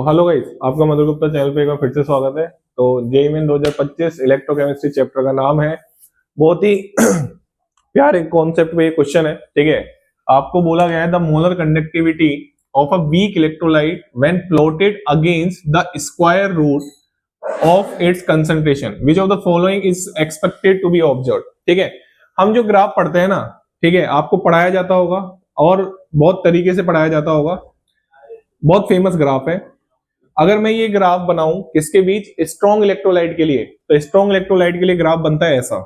Hello guys, आपका मधुर Gupta channel पे एक बार फिर से स्वागत है। तो जेईई मेन 2025 इलेक्ट्रोकेमिस्ट्री चैप्टर का नाम है। बहुत ही प्यारे कॉन्सेप्ट पे ये क्वेश्चन है, ठीक है। आपको बोला गया है the molar conductivity of a weak electrolyte when plotted against the square root of its concentration which of the following is expected to be observe. ठीक है, हम जो ग्राफ पढ़ते हैं ना, ठीक है, आपको पढ़ाया जाता होगा और बहुत तरीके से पढ़ाया जाता होगा। बहुत फेमस ग्राफ है। अगर मैं ये ग्राफ बनाऊं किसके बीच, स्ट्रॉन्ग इलेक्ट्रोलाइट के लिए, तो स्ट्रॉन्ग इलेक्ट्रोलाइट के लिए ग्राफ बनता है ऐसा।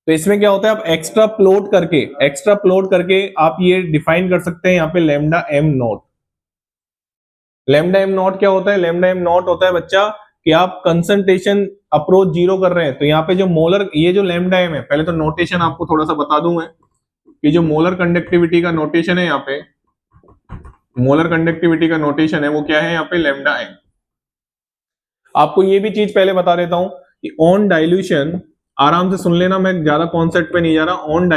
तो इसमें क्या होता है, आप एक्स्ट्रा प्लॉट करके आप ये डिफाइन कर सकते हैं यहाँ पे lambda am not. Lambda am not क्या होता है? लैम्डा एम नॉट होता है बच्चा कि आप कंसंट्रेशन अप्रोच जीरो कर रहे हैं, तो यहाँ पे जो मोलर, ये जो लैम्डा एम है, पहले तो नोटेशन आपको थोड़ा सा बता दूं मैं कि जो मोलर कंडक्टिविटी का नोटेशन है, यहाँ पे मोलर कंडक्टिविटी का नोटेशन है वो क्या है यहाँ पे, लैम्डा एम। आपको ये भी चीज पहले बता देता हूं कि ऑन डाइल्यूशन, आराम से सुन लेना, मैं ज्यादा कॉन्सेप्ट पे नहीं जा रहा। ऑन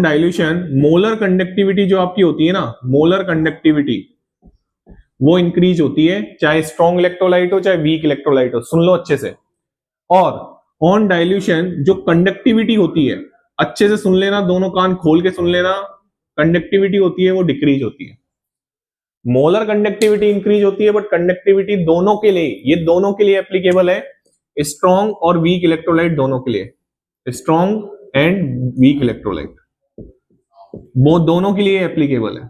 डाइल्यूशन मोलर कंडक्टिविटी जो आपकी होती है ना, मोलर कंडक्टिविटी वो इंक्रीज होती है, चाहे स्ट्रॉन्ग इलेक्ट्रोलाइट हो चाहे वीक इलेक्ट्रोलाइट हो। सुन लो अच्छे से। और ऑन डाइल्यूशन जो कंडक्टिविटी होती है, अच्छे से सुन लेना, दोनों कान खोल के सुन लेना, कंडक्टिविटी होती है वो डिक्रीज होती है। मोलर कंडक्टिविटी इंक्रीज होती है, बट कंडक्टिविटी दोनों के लिए, ये दोनों के लिए एप्लीकेबल है, स्ट्रॉन्ग और वीक इलेक्ट्रोलाइट दोनों के लिए, स्ट्रॉन्ग एंड वीक इलेक्ट्रोलाइट वो दोनों के लिए एप्लीकेबल है।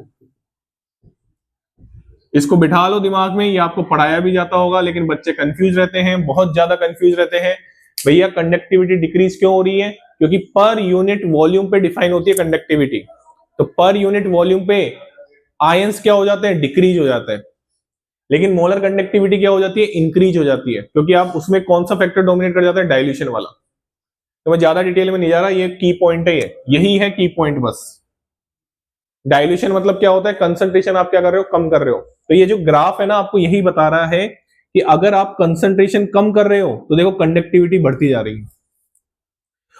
इसको बिठा लो दिमाग में, ये आपको पढ़ाया भी जाता होगा, लेकिन बच्चे कंफ्यूज रहते हैं, बहुत ज्यादा कंफ्यूज रहते हैं। भैया कंडक्टिविटी डिक्रीज क्यों हो रही है? क्योंकि पर यूनिट वॉल्यूम पे डिफाइन होती है कंडक्टिविटी। तो पर यूनिट वॉल्यूम पे आयंस क्या हो जाते हैं, डिक्रीज हो जाते हैं। लेकिन मोलर कंडक्टिविटी क्या हो जाती है, इंक्रीज हो जाती है, क्योंकि आप उसमें कौन सा फैक्टर डोमिनेट कर जाता है, डाइल्यूशन वाला। तो मैं ज्यादा डिटेल में नहीं जा रहा, ये की पॉइंट है, यही है की पॉइंट बस। डाइल्यूशन मतलब क्या होता है, कंसंट्रेशन आप क्या कर रहे हो, कम कर रहे हो। तो ये जो ग्राफ है ना, आपको यही बता रहा है कि अगर आप कंसंट्रेशन कम कर रहे हो तो देखो कंडक्टिविटी बढ़ती जा रही है,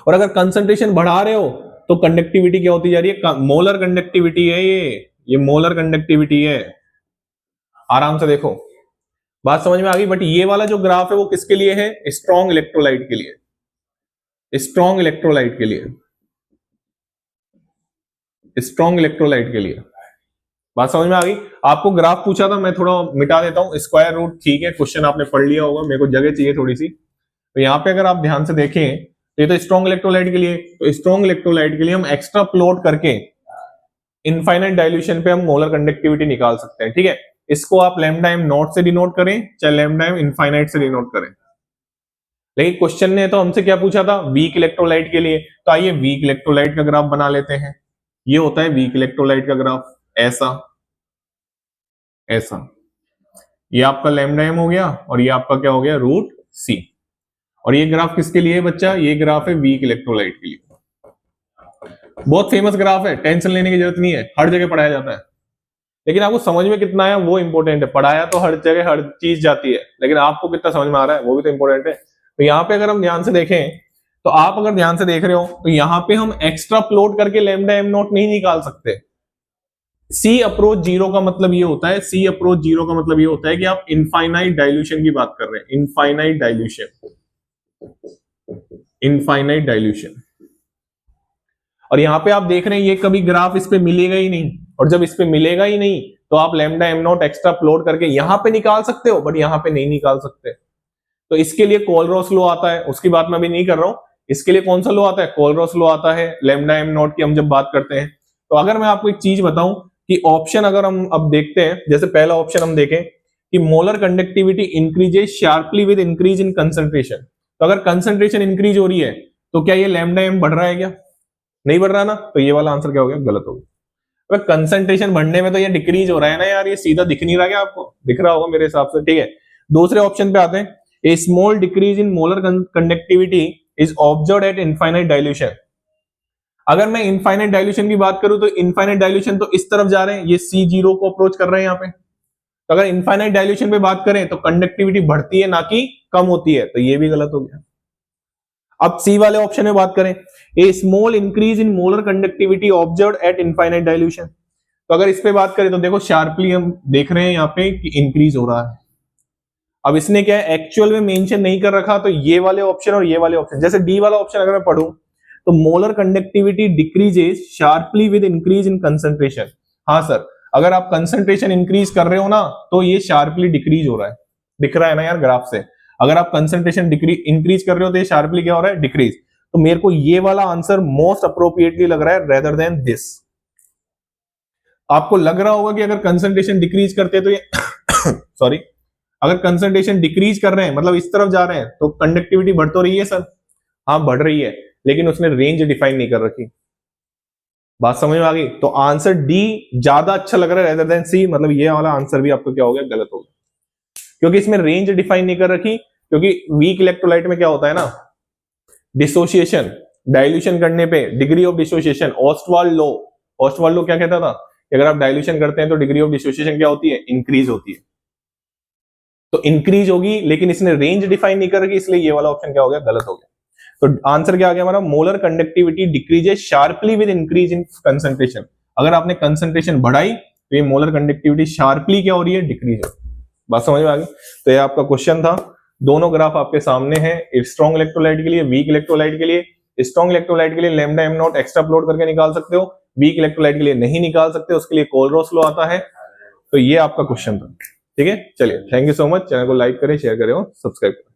और अगर कंसंट्रेशन बढ़ा रहे हो तो कंडक्टिविटी क्या होती जा रही है, मोलर कंडक्टिविटी है ये मोलर कंडक्टिविटी है। आराम से देखो, बात समझ में आ गई। बट ये वाला जो ग्राफ है वो किसके लिए है, स्ट्रॉन्ग इलेक्ट्रोलाइट के लिए, स्ट्रॉन्ग इलेक्ट्रोलाइट के लिए, स्ट्रॉन्ग इलेक्ट्रोलाइट के लिए। बात समझ में आ गई। आपको ग्राफ पूछा था, मैं थोड़ा मिटा देता हूं। स्क्वायर रूट ठीक है, क्वेश्चन आपने पढ़ लिया होगा, मेरे को जगह चाहिए थोड़ी सी। तो यहाँ पे अगर आप ध्यान से देखें तो ये तो स्ट्रॉन्ग इलेक्ट्रोलाइट के लिए, तो स्ट्रॉन्ग इलेक्ट्रोलाइट के लिए हम एक्स्ट्रा प्लॉट करके इनफाइनाइट डाइल्यूशन पे हम मोलर कंडक्टिविटी निकाल सकते हैं। ठीक है, इसको आप लैम्डा एम नॉट से डिनोट करें चाहे लैम्डा एम इनफाइनाइट से डिनोट करें। लेकिन क्वेश्चन ने तो हमसे क्या पूछा था, वीक इलेक्ट्रोलाइट के लिए। तो आइए वीक इलेक्ट्रोलाइट का ग्राफ बना लेते हैं। ये होता है वीक इलेक्ट्रोलाइट का ग्राफ, ऐसा ऐसा। ये आपका लैम्डा एम हो गया और ये आपका क्या हो गया, रूट सी। और ये ग्राफ किसके लिए है बच्चा, ये ग्राफ है वीक इलेक्ट्रोलाइट के लिए। बहुत फेमस ग्राफ है, टेंशन लेने की जरूरत नहीं है, हर जगह पढ़ाया जाता है। लेकिन आपको समझ में कितना आया वो इंपॉर्टेंट है। पढ़ाया तो हर जगह हर चीज जाती है, लेकिन आपको कितना समझ में आ रहा है वो भी तो इंपॉर्टेंट है। तो यहाँ पे अगर हम ध्यान से देखें, तो आप अगर ध्यान से देख रहे हो तो यहाँ पे हम एक्स्ट्रा प्लॉट करके लैम्डा एम नॉट नहीं निकाल सकते। सी अप्रोच जीरो का मतलब ये होता है, सी अप्रोच जीरो का मतलब ये होता है कि आप इनफाइनाइट डाइल्यूशन की बात कर रहे हैं, इनफाइनाइट डाइल्यूशन, इनफाइनाइट डाइल्यूशन। और यहाँ पे आप देख रहे हैं ये कभी ग्राफ इस पे मिलेगा ही नहीं, और जब इस पे मिलेगा ही नहीं तो आप lambda am not extra plot करके यहाँ पे निकाल सकते हो, बट यहाँ पे नहीं निकाल सकते। तो इसके लिए कोलरॉस लॉ आता है, उसकी बात मैं अभी नहीं कर रहा हूं। इसके लिए कौन सा लॉ आता है, कोलरॉस लॉ आता है लैम्डा एम नॉट की हम जब बात करते हैं। तो अगर मैं आपको एक चीज बताऊं कि ऑप्शन अगर हम अब देखते हैं, जैसे पहला ऑप्शन हम देखें कि molar conductivity increases sharply with increase in concentration. तो अगर कंसंट्रेशन इंक्रीज हो रही है तो क्या ये लैम्डा एम बढ़ रहा है क्या, नहीं बढ़ रहा ना। तो ये वाला आंसर क्या हो गया, गलत हो गया। कंसंट्रेशन बढ़ने में तो ये डिक्रीज हो रहा है ना यार, ये सीधा दिख नहीं रहा क्या आपको, दिख रहा होगा मेरे हिसाब से। ठीक है, दूसरे ऑप्शन पे आते हैं, a small decrease in molar conductivity is observed at infinite dilution. अगर मैं इनफाइनाइट डाइल्यूशन की बात करूं तो इनफाइनाइट डाइल्यूशन तो इस तरफ जा रहे हैं, ये सी जीरो को अप्रोच कर रहे हैं यहाँ पे। तो अगर इनफाइनाइट डाइल्यूशन पे बात करें तो कंडक्टिविटी बढ़ती है ना कि कम होती है, तो ये भी गलत हो गया। अब सी वाले ऑप्शन में बात करें, a small increase in molar conductivity observed at infinite dilution. तो अगर इस पे बात करें तो देखो शार्पली हम देख रहे हैं यहाँ पे कि इंक्रीज हो रहा है। अब इसने क्या है एक्चुअल में मेंशन नहीं कर रखा, तो ये वाले ऑप्शन और ये वाले ऑप्शन, जैसे डी वाला ऑप्शन अगर मैं पढ़ूं तो molar conductivity decreases sharply with increase in concentration. हाँ सर, अगर आप कंसंट्रेशन इंक्रीज कर रहे हो ना तो ये शार्पली डिक्रीज हो रहा है, दिख रहा है ना यार ग्राफ से। अगर आप कंसंट्रेशन इंक्रीज कर रहे हो तो ये शार्पली क्या हो रहा है, डिक्रीज। तो मेरे को ये वाला आंसर मोस्ट अप्रोप्रिएटली लग रहा है रेदर देन दिस। आपको लग रहा होगा कि अगर कंसंट्रेशन डिक्रीज करते तो ये सॉरी, अगर कंसंट्रेशन डिक्रीज कर रहे हैं मतलब इस तरफ जा रहे हैं तो कंडक्टिविटी बढ़ तो रही है सर, हाँ बढ़ रही है, लेकिन उसने रेंज डिफाइन नहीं कर रखी। बात समझ में आ गई? तो आंसर डी ज्यादा अच्छा लग रहा है रेदर देन सी, मतलब ये वाला आंसर भी आपको क्या हो गया, गलत हो गया, क्योंकि इसमें रेंज डिफाइन नहीं कर रखी। क्योंकि वीक इलेक्ट्रोलाइट में क्या होता है ना, डिसोसिएशन, डाइल्यूशन करने पे degree of dissociation, Ostwald law, Ostwald law क्या कहता था कि अगर आप डाइल्यूशन करते हैं तो डिग्री ऑफ डिसोसिएशन क्या होती है, इंक्रीज होती है। तो इंक्रीज होगी, लेकिन इसने रेंज डिफाइन नहीं कर रखी, इसलिए ये वाला ऑप्शन क्या हो गया, गलत हो गया। तो आंसर क्या आ गया हमारा, molar conductivity decreases sharply with increase in concentration. अगर आपने कंसंट्रेशन बढ़ाई तो ये मोलर कंडक्टिविटी शार्पली क्या हो रही है, डिक्रीज हो। बात समझ में आ गई? तो ये आपका क्वेश्चन था। दोनों ग्राफ आपके सामने हैं, स्ट्रॉन्ग इलेक्ट्रोलाइट के लिए, वीक इलेक्ट्रोलाइट के लिए। स्ट्रॉन्ग इलेक्ट्रोलाइट के लिए lambda am not extra plot करके निकाल सकते हो, वीक इलेक्ट्रोलाइट के लिए नहीं निकाल सकते, उसके लिए कोलरोस लॉ आता है। तो ये आपका क्वेश्चन था, ठीक है। चलिए, thank you so much. Channel को लाइक करें, शेयर करें और सब्सक्राइब करें।